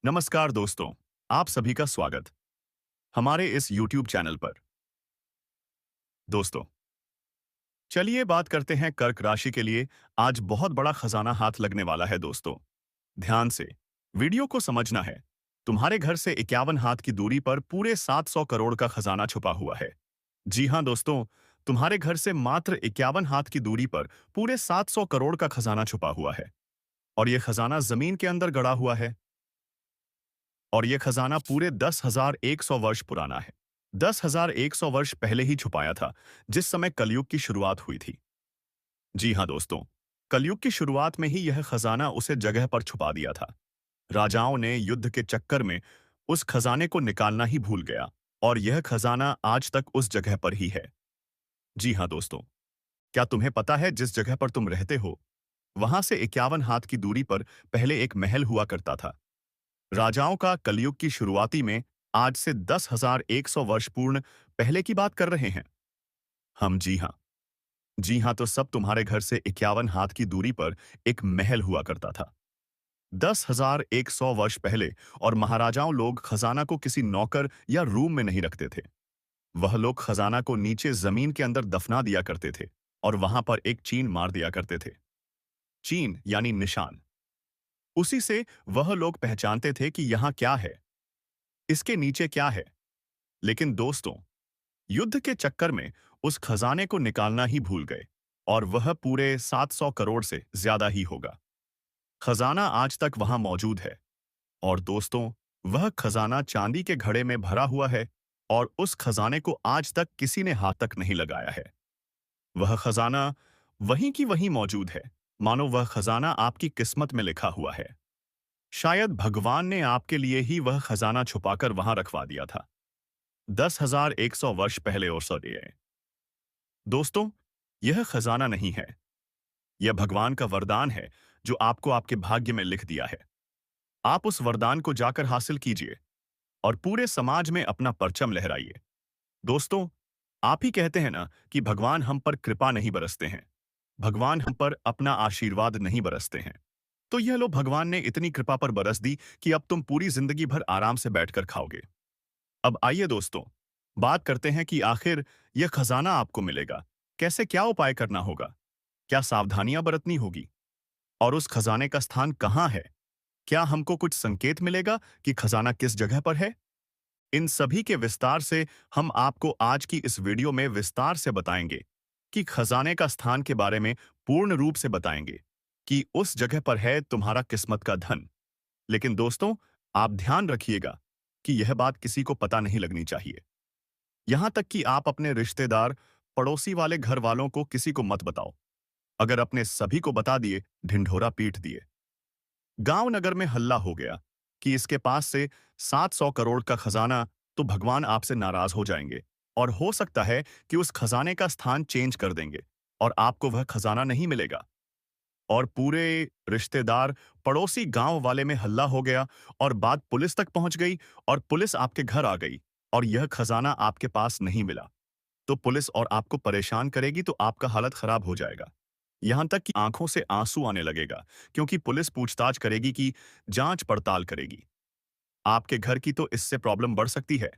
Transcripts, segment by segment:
नमस्कार दोस्तों, आप सभी का स्वागत हमारे इस YouTube चैनल पर। दोस्तों, चलिए बात करते हैं कर्क राशि के लिए। आज बहुत बड़ा खजाना हाथ लगने वाला है दोस्तों। ध्यान से वीडियो को समझना है। तुम्हारे घर से 51 हाथ की दूरी पर पूरे 700 करोड़ का खजाना छुपा हुआ है। जी हाँ दोस्तों, तुम्हारे घर से मात्र 51 हाथ की दूरी पर पूरे 700 करोड़ का खजाना छुपा हुआ है। और यह खजाना जमीन के अंदर गड़ा हुआ है। और यह खजाना पूरे 10,100 वर्ष पुराना है। 10,100 वर्ष पहले ही छुपाया था, जिस समय कलयुग की शुरुआत हुई थी। जी हाँ दोस्तों, कलयुग की शुरुआत में ही यह खजाना उसे जगह पर छुपा दिया था। राजाओं ने युद्ध के चक्कर में उस खजाने को निकालना ही भूल गया, और यह खजाना आज तक उस जगह पर ही है। जी हाँ दोस्तों, क्या तुम्हें पता है जिस जगह पर तुम रहते हो, वहां से 51 हाथ की दूरी पर पहले एक महल हुआ करता था। राजाओं का कलयुग की शुरुआती में आज से 10,100 वर्ष पूर्ण पहले की बात कर रहे हैं हम। जी हाँ, तो सब तुम्हारे घर से 51 हाथ की दूरी पर एक महल हुआ करता था 10,100 वर्ष पहले। और महाराजाओं लोग खजाना को किसी नौकर या रूम में नहीं रखते थे। वह लोग खजाना को नीचे जमीन के अंदर दफना दिया करते थे और वहां पर एक चीन मार दिया करते थे। चीन यानी निशान। उसी से वह लोग पहचानते थे कि यहाँ क्या है, इसके नीचे क्या है। लेकिन दोस्तों, युद्ध के चक्कर में उस खजाने को निकालना ही भूल गए, और वह पूरे 700 करोड़ से ज्यादा ही होगा। खजाना आज तक वहां मौजूद है। और दोस्तों, वह खजाना चांदी के घड़े में भरा हुआ है, और उस खजाने को आज तक किसी ने हाथ तक नहीं लगाया है। वह खजाना वहीं की वहीं मौजूद है, मानो वह खजाना आपकी किस्मत में लिखा हुआ है। शायद भगवान ने आपके लिए ही वह खजाना छुपाकर वहां रखवा दिया था 10,100 वर्ष पहले। और सॉरी दोस्तों, यह खजाना नहीं है, यह भगवान का वरदान है जो आपको आपके भाग्य में लिख दिया है। आप उस वरदान को जाकर हासिल कीजिए और पूरे समाज में अपना परचम लहराइए। दोस्तों, आप ही कहते हैं ना कि भगवान हम पर कृपा नहीं बरसते हैं, भगवान हम पर अपना आशीर्वाद नहीं बरसते हैं। तो यह लो, भगवान ने इतनी कृपा पर बरस दी कि अब तुम पूरी जिंदगी भर आराम से बैठकर खाओगे। अब आइए दोस्तों, बात करते हैं कि आखिर यह खजाना आपको मिलेगा कैसे, क्या उपाय करना होगा, क्या सावधानियां बरतनी होगी, और उस खजाने का स्थान कहाँ है। क्या हमको कुछ संकेत मिलेगा कि खजाना किस जगह पर है। इन सभी के विस्तार से हम आपको आज की इस वीडियो में विस्तार से बताएंगे, कि खजाने का स्थान के बारे में पूर्ण रूप से बताएंगे कि उस जगह पर है तुम्हारा किस्मत का धन। लेकिन दोस्तों, आप ध्यान रखिएगा कि यह बात किसी को पता नहीं लगनी चाहिए। यहां तक कि आप अपने रिश्तेदार, पड़ोसी वाले घर वालों को किसी को मत बताओ। अगर अपने सभी को बता दिए, ढिंढोरा पीट दिए। गांव नगर में हल्ला हो गया कि इसके पास से 700 करोड़ का खजाना, तो भगवान आपसे नाराज हो जाएंगे, और हो सकता है कि उस खजाने का स्थान चेंज कर देंगे और आपको वह खजाना नहीं मिलेगा। और पूरे रिश्तेदार, पड़ोसी, गांव वाले में हल्ला हो गया, और बात पुलिस तक पहुंच गई, और पुलिस आपके घर आ गई, और यह खजाना आपके पास नहीं मिला। तो पुलिस और आपको परेशान करेगी, तो आपका हालत खराब हो जाएगा। यहां तक कि आंखों से आंसू आने लगेगा, क्योंकि पुलिस पूछताछ करेगी, कि जांच पड़ताल करेगी। आपके घर की तो इससे प्रॉब्लम बढ़ सकती है।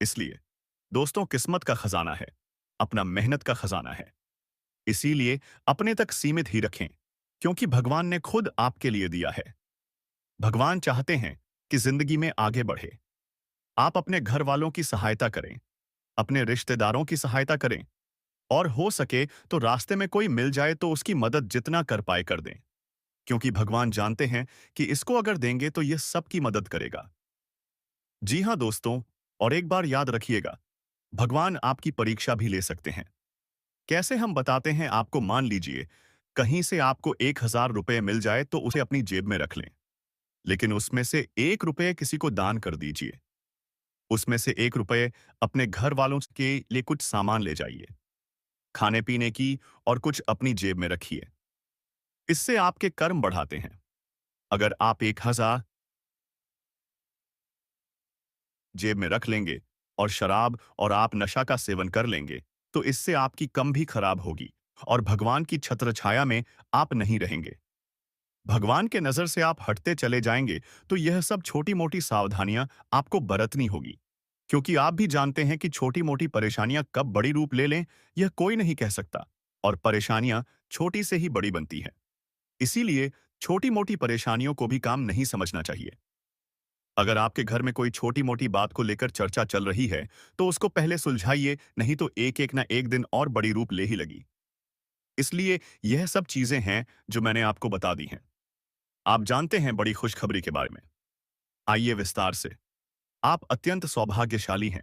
इसलिए दोस्तों, किस्मत का खजाना है, अपना मेहनत का खजाना है। इसीलिए अपने तक सीमित ही रखें, क्योंकि भगवान ने खुद आपके लिए दिया है। भगवान चाहते हैं कि जिंदगी में आगे बढ़े। आप अपने घर वालों की सहायता करें, अपने रिश्तेदारों की सहायता करें, और हो सके तो रास्ते में कोई मिल जाए तो उसकी मदद जितना कर पाए कर दें, क्योंकि भगवान जानते हैं कि इसको अगर देंगे तो ये सबकी मदद करेगा। जी हाँ दोस्तों, और एक बार याद रखिएगा, भगवान आपकी परीक्षा भी ले सकते हैं। कैसे, हम बताते हैं आपको। मान लीजिए कहीं से आपको 1,000 रुपये मिल जाए, तो उसे अपनी जेब में रख लें, लेकिन उसमें से 1 रुपये किसी को दान कर दीजिए। उसमें से 1 रुपये अपने घर वालों के लिए कुछ सामान ले जाइए, खाने पीने की, और कुछ अपनी जेब में रखिए। इससे आपके कर्म बढ़ाते हैं। अगर आप 1,000 जेब में रख लेंगे और शराब और आप नशा का सेवन कर लेंगे, तो इससे आपकी कम भी खराब होगी, और भगवान की छत्र छाया में आप नहीं रहेंगे। भगवान के नजर से आप हटते चले जाएंगे तो यह सब छोटी मोटी सावधानियां आपको बरतनी होगी, क्योंकि आप भी जानते हैं कि छोटी मोटी परेशानियां कब बड़ी रूप ले लें यह कोई नहीं कह सकता, और परेशानियां छोटी से ही बड़ी बनती हैं। इसीलिए छोटी मोटी परेशानियों को भी काम नहीं समझना चाहिए। अगर आपके घर में कोई छोटी मोटी बात को लेकर चर्चा चल रही है तो उसको पहले सुलझाइए, नहीं तो एक एक ना एक दिन और बड़ी रूप ले ही लगी। इसलिए यह सब चीजें हैं जो मैंने आपको बता दी हैं। आप जानते हैं बड़ी खुशखबरी के बारे में। आइए विस्तार से। आप अत्यंत सौभाग्यशाली हैं,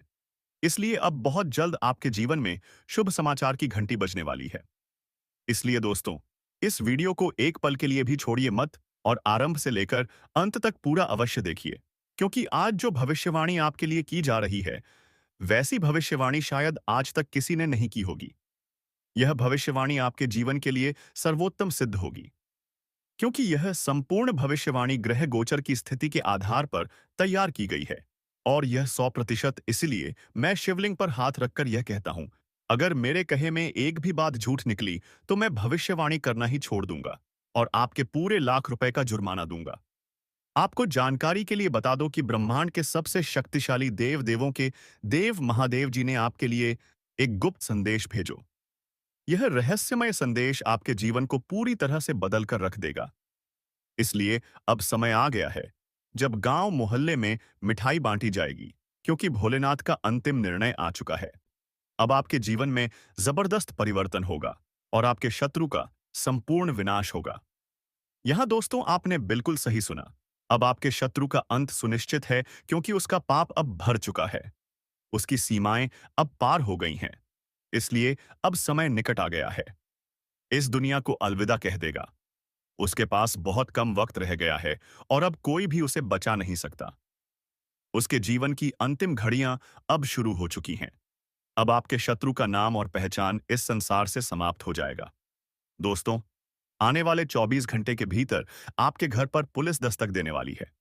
इसलिए अब बहुत जल्द आपके जीवन में शुभ समाचार की घंटी बजने वाली है। इसलिए दोस्तों, इस वीडियो को एक पल के लिए भी छोड़िए मत और आरंभ से लेकर अंत तक पूरा अवश्य देखिए, क्योंकि आज जो भविष्यवाणी आपके लिए की जा रही है, वैसी भविष्यवाणी शायद आज तक किसी ने नहीं की होगी। यह भविष्यवाणी आपके जीवन के लिए सर्वोत्तम सिद्ध होगी, क्योंकि यह संपूर्ण भविष्यवाणी ग्रह गोचर की स्थिति के आधार पर तैयार की गई है। और यह 100% इसलिए मैं शिवलिंग पर हाथ रखकर यह कहता हूं, अगर मेरे कहे में एक भी बात झूठ निकली तो मैं भविष्यवाणी करना ही छोड़ दूंगा और आपके पूरे लाख रुपए का जुर्माना दूंगा। आपको जानकारी के लिए बता दो कि ब्रह्मांड के सबसे शक्तिशाली देव देवों के देव महादेव जी ने आपके लिए एक गुप्त संदेश भेजो। यह रहस्यमय संदेश आपके जीवन को पूरी तरह से बदल कर रख देगा। इसलिए अब समय आ गया है जब गांव मोहल्ले में मिठाई बांटी जाएगी, क्योंकि भोलेनाथ का अंतिम निर्णय आ चुका है। अब आपके जीवन में जबरदस्त परिवर्तन होगा और आपके शत्रु का संपूर्ण विनाश होगा। यहां दोस्तों, आपने बिल्कुल सही सुना। अब आपके शत्रु का अंत सुनिश्चित है, क्योंकि उसका पाप अब भर चुका है। उसकी सीमाएं अब पार हो गई हैं। इसलिए अब समय निकट आ गया है। इस दुनिया को अलविदा कह देगा। उसके पास बहुत कम वक्त रह गया है और अब कोई भी उसे बचा नहीं सकता। उसके जीवन की अंतिम घड़ियां अब शुरू हो चुकी हैं। अब आपके शत्रु का नाम और पहचान इस संसार से समाप्त हो जाएगा। दोस्तों, आने वाले 24 घंटे के भीतर आपके घर पर पुलिस दस्तक देने वाली है।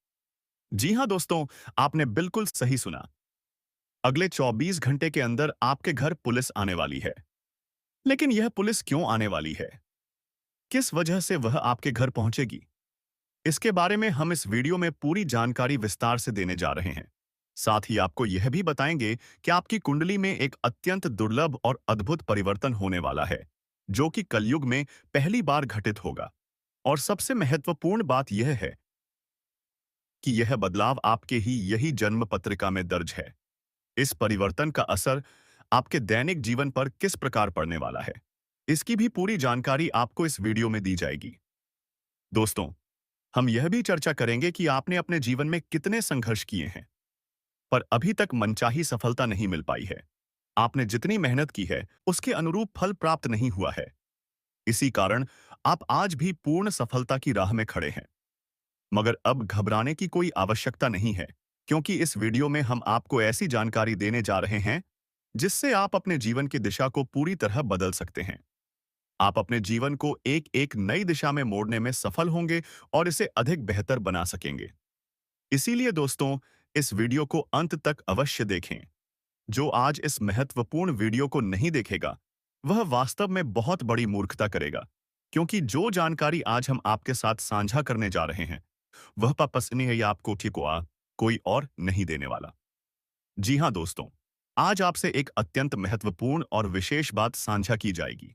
जी हां दोस्तों, आपने बिल्कुल सही सुना। अगले 24 घंटे के अंदर आपके घर पुलिस आने वाली है। लेकिन यह पुलिस क्यों आने वाली है? किस वजह से वह आपके घर पहुंचेगी? इसके बारे में हम इस वीडियो में पूरी जानकारी विस्तार से देने जा रहे हैं। साथ ही आपको यह भी बताएंगे कि आपकी कुंडली में एक अत्यंत दुर्लभ और अद्भुत परिवर्तन होने वाला है, जो कि कलयुग में पहली बार घटित होगा। और सबसे महत्वपूर्ण बात यह है कि यह बदलाव आपके ही यही जन्म पत्रिका में दर्ज है। इस परिवर्तन का असर आपके दैनिक जीवन पर किस प्रकार पड़ने वाला है, इसकी भी पूरी जानकारी आपको इस वीडियो में दी जाएगी। दोस्तों, हम यह भी चर्चा करेंगे कि आपने अपने जीवन में कितने संघर्ष किए हैं, पर अभी तक मनचाही सफलता नहीं मिल पाई है। आपने जितनी मेहनत की है, उसके अनुरूप फल प्राप्त नहीं हुआ है। इसी कारण आप आज भी पूर्ण सफलता की राह में खड़े हैं। मगर अब घबराने की कोई आवश्यकता नहीं है, क्योंकि इस वीडियो में हम आपको ऐसी जानकारी देने जा रहे हैं जिससे आप अपने जीवन की दिशा को पूरी तरह बदल सकते हैं। आप अपने जीवन को एक एक नई दिशा में मोड़ने में सफल होंगे और इसे अधिक बेहतर बना सकेंगे। इसीलिए दोस्तों, इस वीडियो को अंत तक अवश्य देखें। जो आज इस महत्वपूर्ण वीडियो को नहीं देखेगा, वह वास्तव में बहुत बड़ी मूर्खता करेगा, क्योंकि जो जानकारी आज हम आपके साथ साझा करने जा रहे हैं, वह पापसनी है या आपको ठिकोआ कोई और नहीं देने वाला। जी हाँ दोस्तों, आज आपसे एक अत्यंत महत्वपूर्ण और विशेष बात साझा की जाएगी।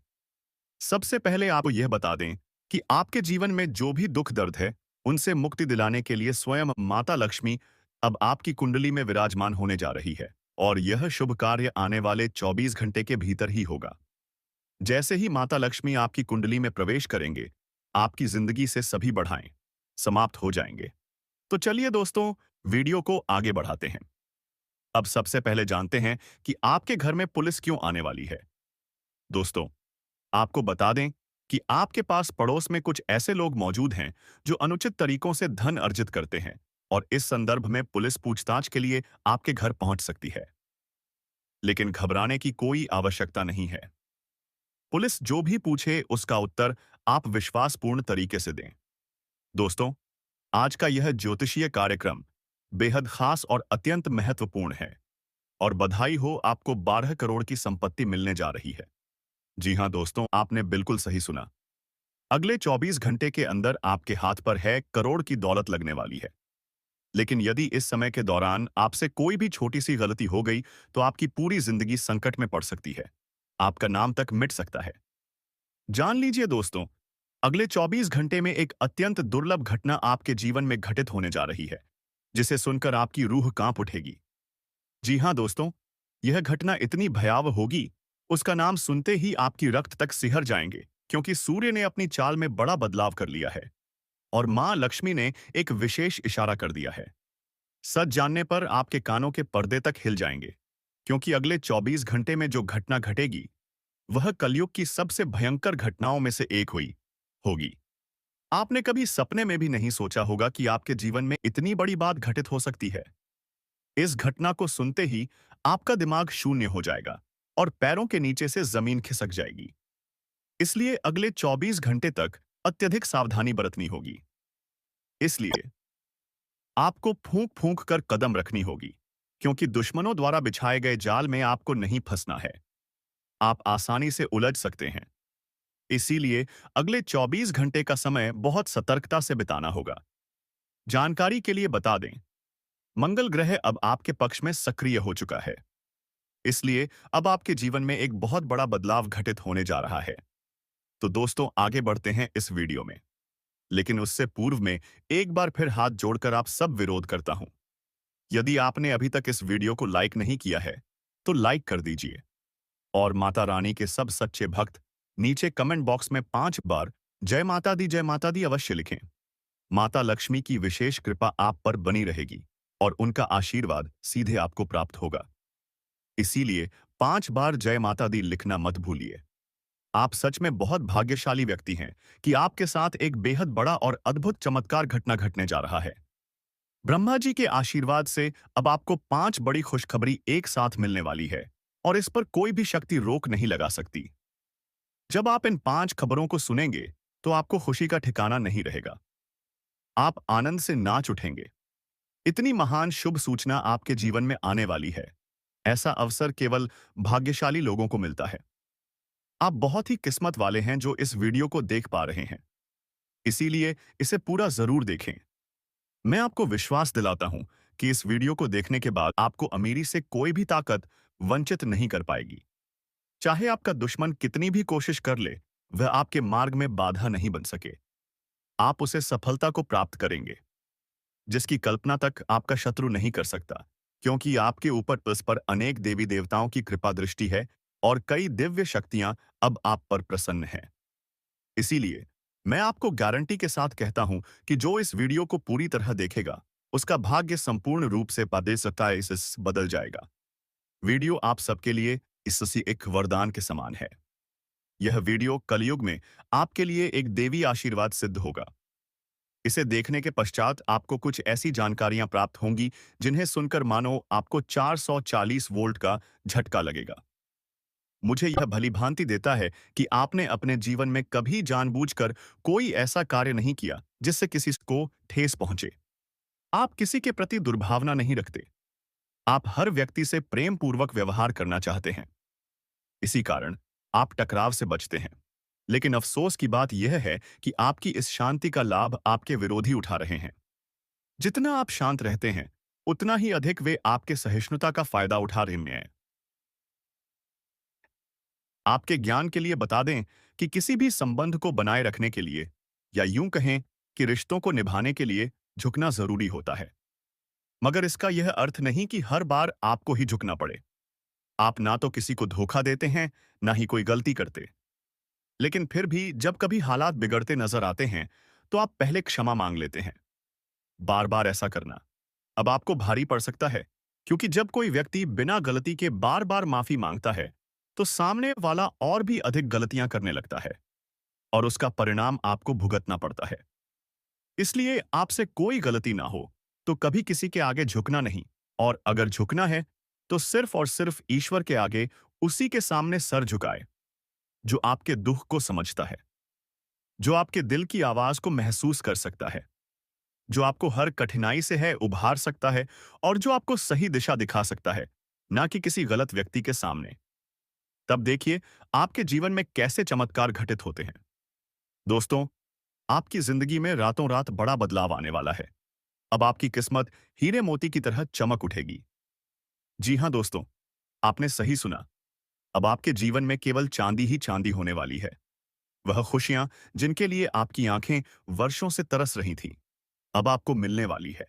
सबसे पहले आपको यह बता दें कि आपके जीवन में जो भी दुख दर्द है, उनसे मुक्ति दिलाने के लिए स्वयं माता लक्ष्मी अब आपकी कुंडली में विराजमान होने जा रही है, और यह शुभ कार्य आने वाले 24 घंटे के भीतर ही होगा। जैसे ही माता लक्ष्मी आपकी कुंडली में प्रवेश करेंगे, आपकी जिंदगी से सभी बढ़ाएं समाप्त हो जाएंगे। तो चलिए दोस्तों, वीडियो को आगे बढ़ाते हैं। अब सबसे पहले जानते हैं कि आपके घर में पुलिस क्यों आने वाली है। दोस्तों, आपको बता दें कि आपके पास पड़ोस में कुछ ऐसे लोग मौजूद हैं जो अनुचित तरीकों से धन अर्जित करते हैं, और इस संदर्भ में पुलिस पूछताछ के लिए आपके घर पहुंच सकती है। लेकिन घबराने की कोई आवश्यकता नहीं है। पुलिस जो भी पूछे उसका उत्तर आप विश्वासपूर्ण तरीके से दें। दोस्तों, आज का यह ज्योतिषीय कार्यक्रम बेहद खास और अत्यंत महत्वपूर्ण है, और बधाई हो, आपको 12 करोड़ की संपत्ति मिलने जा रही है। जी हां दोस्तों, आपने बिल्कुल सही सुना। अगले 24 घंटे के अंदर आपके हाथ पर है करोड़ की दौलत लगने वाली है। लेकिन यदि इस समय के दौरान आपसे कोई भी छोटी सी गलती हो गई, तो आपकी पूरी जिंदगी संकट में पड़ सकती है। आपका नाम तक मिट सकता है। जान लीजिए दोस्तों, अगले 24 घंटे में एक अत्यंत दुर्लभ घटना आपके जीवन में घटित होने जा रही है, जिसे सुनकर आपकी रूह कांप उठेगी। जी हाँ दोस्तों, यह घटना इतनी भयावह होगी, उसका नाम सुनते ही आपकी रक्त तक सिहर जाएंगे, क्योंकि सूर्य ने अपनी चाल में बड़ा बदलाव कर लिया है और मां लक्ष्मी ने एक विशेष इशारा कर दिया है। सच जानने पर आपके कानों के पर्दे तक हिल जाएंगे, क्योंकि अगले 24 घंटे में जो घटना घटेगी, वह कलयुग की सबसे भयंकर घटनाओं में से एक हुई होगी। आपने कभी सपने में भी नहीं सोचा होगा कि आपके जीवन में इतनी बड़ी बात घटित हो सकती है। इस घटना को सुनते ही आपका दिमाग शून्य हो जाएगा और पैरों के नीचे से जमीन खिसक जाएगी। इसलिए अगले 24 घंटे तक अत्यधिक सावधानी बरतनी होगी। इसलिए आपको फूंक फूंक कर कदम रखनी होगी, क्योंकि दुश्मनों द्वारा बिछाए गए जाल में आपको नहीं फंसना है। आप आसानी से उलझ सकते हैं। इसीलिए अगले 24 घंटे का समय बहुत सतर्कता से बिताना होगा। जानकारी के लिए बता दें, मंगल ग्रह अब आपके पक्ष में सक्रिय हो चुका है। इसलिए अब आपके जीवन में एक बहुत बड़ा बदलाव घटित होने जा रहा है। तो दोस्तों, आगे बढ़ते हैं इस वीडियो में। लेकिन उससे पूर्व में एक बार फिर हाथ जोड़कर आप सब विरोध करता हूं। यदि आपने अभी तक इस वीडियो को लाइक नहीं किया है, तो लाइक कर दीजिए। और माता रानी के सब सच्चे भक्त नीचे कमेंट बॉक्स में 5 बार जय माता दी अवश्य लिखें। माता लक्ष्मी की विशेष कृपा आप पर बनी रहेगी और उनका आशीर्वाद सीधे आपको प्राप्त होगा। इसीलिए 5 बार जय माता दी लिखना मत भूलिए। आप सच में बहुत भाग्यशाली व्यक्ति हैं कि आपके साथ एक बेहद बड़ा और अद्भुत चमत्कार घटना घटने जा रहा है। ब्रह्मा जी के आशीर्वाद से अब आपको 5 बड़ी खुशखबरी एक साथ मिलने वाली है और इस पर कोई भी शक्ति रोक नहीं लगा सकती। जब आप इन 5 खबरों को सुनेंगे, तो आपको खुशी का ठिकाना नहीं रहेगा। आप आनंद से नाच उठेंगे। इतनी महान शुभ सूचना आपके जीवन में आने वाली है। ऐसा अवसर केवल भाग्यशाली लोगों को मिलता है। आप बहुत ही किस्मत वाले हैं जो इस वीडियो को देख पा रहे हैं। इसीलिए इसे पूरा जरूर देखें। मैं आपको विश्वास दिलाता हूं कि इस वीडियो को देखने के बाद आपको अमीरी से कोई भी ताकत वंचित नहीं कर पाएगी। चाहे आपका दुश्मन कितनी भी कोशिश कर ले, वह आपके मार्ग में बाधा नहीं बन सके। आप उसे सफलता को प्राप्त करेंगे, जिसकी कल्पना तक आपका शत्रु नहीं कर सकता, क्योंकि आपके ऊपर उस पर अनेक देवी देवताओं की कृपा दृष्टि है और कई दिव्य शक्तियां अब आप पर प्रसन्न हैं। इसीलिए मैं आपको गारंटी के साथ कहता हूं कि जो इस वीडियो को पूरी तरह देखेगा, उसका भाग्य संपूर्ण रूप से इस बदल जाएगा। वीडियो आप सबके लिए इससे एक वरदान के समान है। यह वीडियो कलयुग में आपके लिए एक देवी आशीर्वाद सिद्ध होगा। इसे देखने के पश्चात आपको कुछ ऐसी जानकारियां प्राप्त होंगी जिन्हें सुनकर मानो आपको 440 वोल्ट का झटका लगेगा। मुझे यह भलीभांति देता है कि आपने अपने जीवन में कभी जानबूझकर कोई ऐसा कार्य नहीं किया जिससे किसी को ठेस पहुंचे। आप किसी के प्रति दुर्भावना नहीं रखते। आप हर व्यक्ति से प्रेम पूर्वक व्यवहार करना चाहते हैं। इसी कारण आप टकराव से बचते हैं। लेकिन अफसोस की बात यह है कि आपकी इस शांति का लाभ आपके विरोधी उठा रहे हैं। जितना आप शांत रहते हैं, उतना ही अधिक वे आपके सहिष्णुता का फायदा उठा रहे हैं। आपके ज्ञान के लिए बता दें कि किसी भी संबंध को बनाए रखने के लिए, या यूं कहें कि रिश्तों को निभाने के लिए, झुकना जरूरी होता है। मगर इसका यह अर्थ नहीं कि हर बार आपको ही झुकना पड़े। आप ना तो किसी को धोखा देते हैं, ना ही कोई गलती करते। लेकिन फिर भी जब कभी हालात बिगड़ते नजर आते हैं, तो आप पहले क्षमा मांग लेते हैं। बार बार ऐसा करना अब आपको भारी पड़ सकता है, क्योंकि जब कोई व्यक्ति बिना गलती के बार बार माफी मांगता है, तो सामने वाला और भी अधिक गलतियां करने लगता है और उसका परिणाम आपको भुगतना पड़ता है। इसलिए आपसे कोई गलती ना हो तो कभी किसी के आगे झुकना नहीं, और अगर झुकना है तो सिर्फ और सिर्फ ईश्वर के आगे, उसी के सामने सर झुकाए जो आपके दुख को समझता है, जो आपके दिल की आवाज को महसूस कर सकता है, जो आपको हर कठिनाई से है उभार सकता है और जो आपको सही दिशा दिखा सकता है, ना कि किसी गलत व्यक्ति के सामने। तब देखिए आपके जीवन में कैसे चमत्कार घटित होते हैं। दोस्तों, आपकी जिंदगी में रातों रात बड़ा बदलाव आने वाला है। अब आपकी किस्मत हीरे मोती की तरह चमक उठेगी। जी हाँ दोस्तों, आपने सही सुना। अब आपके जीवन में केवल चांदी ही चांदी होने वाली है। वह खुशियां जिनके लिए आपकी आंखें वर्षों से तरस रही थीं, अब आपको मिलने वाली है।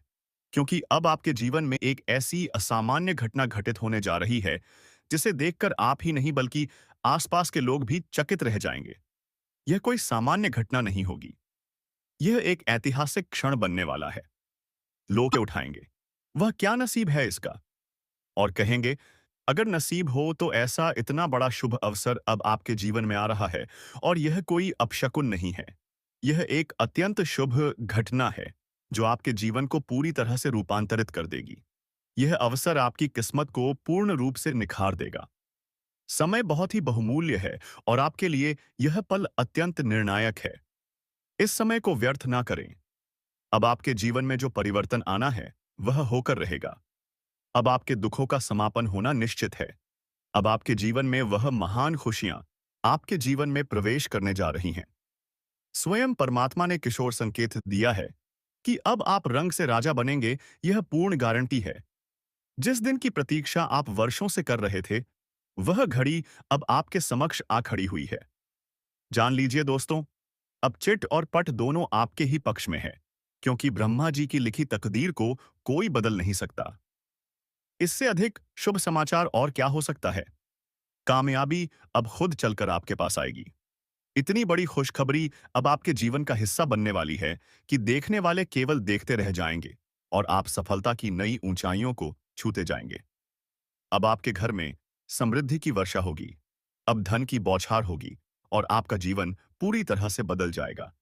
क्योंकि अब आपके जीवन में एक ऐसी असामान्य घटना घटित होने जा रही है, जिसे देखकर आप ही नहीं बल्कि आसपास के लोग भी चकित रह जाएंगे। यह कोई सामान्य घटना नहीं होगी। यह एक ऐतिहासिक क्षण बनने वाला है। लोग उठाएंगे, वह क्या नसीब है इसका, और कहेंगे, अगर नसीब हो तो ऐसा इतना बड़ा शुभ अवसर अब आपके जीवन में आ रहा है। और यह कोई अपशकुन नहीं है। यह एक अत्यंत शुभ घटना है, जो आपके जीवन को पूरी तरह से रूपांतरित कर देगी। यह अवसर आपकी किस्मत को पूर्ण रूप से निखार देगा। समय बहुत ही बहुमूल्य है, और आपके लिए यह पल अत्यंत निर्णायक है। इस समय को व्यर्थ ना करें। अब आपके जीवन में जो परिवर्तन आना है, वह होकर रहेगा। अब आपके दुखों का समापन होना निश्चित है। अब आपके जीवन में वह महान खुशियां आपके जीवन में प्रवेश करने जा रही हैं। स्वयं परमात्मा ने किशोर संकेत दिया है कि अब आप रंग से राजा बनेंगे। यह पूर्ण गारंटी है। जिस दिन की प्रतीक्षा आप वर्षों से कर रहे थे, वह घड़ी अब आपके समक्ष आ खड़ी हुई है। जान लीजिए दोस्तों, अब चिट और पट दोनों आपके ही पक्ष में है, क्योंकि ब्रह्मा जी की लिखी तकदीर को कोई बदल नहीं सकता। इससे अधिक शुभ समाचार और क्या हो सकता है। कामयाबी अब खुद चलकर आपके पास आएगी। इतनी बड़ी खुशखबरी अब आपके जीवन का हिस्सा बनने वाली है कि देखने वाले केवल देखते रह जाएंगे, और आप सफलता की नई ऊंचाइयों को छूते जाएंगे। अब आपके घर में समृद्धि की वर्षा होगी। अब धन की बौछार होगी, और आपका जीवन पूरी तरह से बदल जाएगा।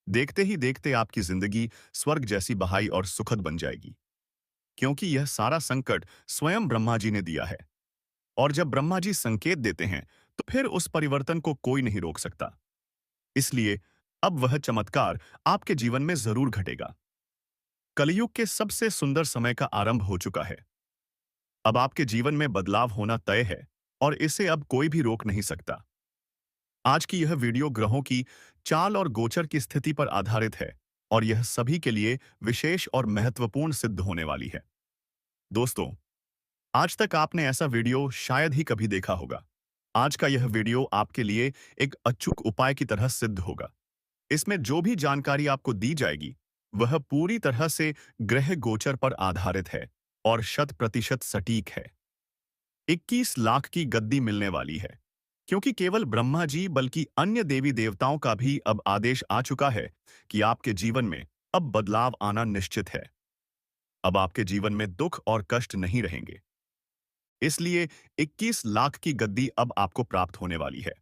देखते ही देखते आपकी जिंदगी स्वर्ग जैसी बहाई और सुखद बन जाएगी, क्योंकि यह सारा संकट स्वयं ब्रह्मा जी ने दिया है। और जब ब्रह्मा जी संकेत देते हैं, तो फिर उस परिवर्तन को कोई नहीं रोक सकता। इसलिए अब वह चमत्कार आपके जीवन में जरूर घटेगा। कलयुग के सबसे सुंदर समय का आरंभ हो चुका है। अब आपके जीवन में बदलाव होना तय है, और इसे अब कोई भी रोक नहीं सकता। आज की यह वीडियो ग्रहों की चाल और गोचर की स्थिति पर आधारित है, और यह सभी के लिए विशेष और महत्वपूर्ण सिद्ध होने वाली है। दोस्तों, आज तक आपने ऐसा वीडियो शायद ही कभी देखा होगा। आज का यह वीडियो आपके लिए एक अचूक उपाय की तरह सिद्ध होगा। इसमें जो भी जानकारी आपको दी जाएगी, वह पूरी तरह से ग्रह गोचर पर आधारित है और 100% सटीक है। 21 लाख की गद्दी मिलने वाली है, क्योंकि केवल ब्रह्मा जी बल्कि अन्य देवी देवताओं का भी अब आदेश आ चुका है कि आपके जीवन में अब बदलाव आना निश्चित है। अब आपके जीवन में दुख और कष्ट नहीं रहेंगे। इसलिए 21 लाख की गद्दी अब आपको प्राप्त होने वाली है।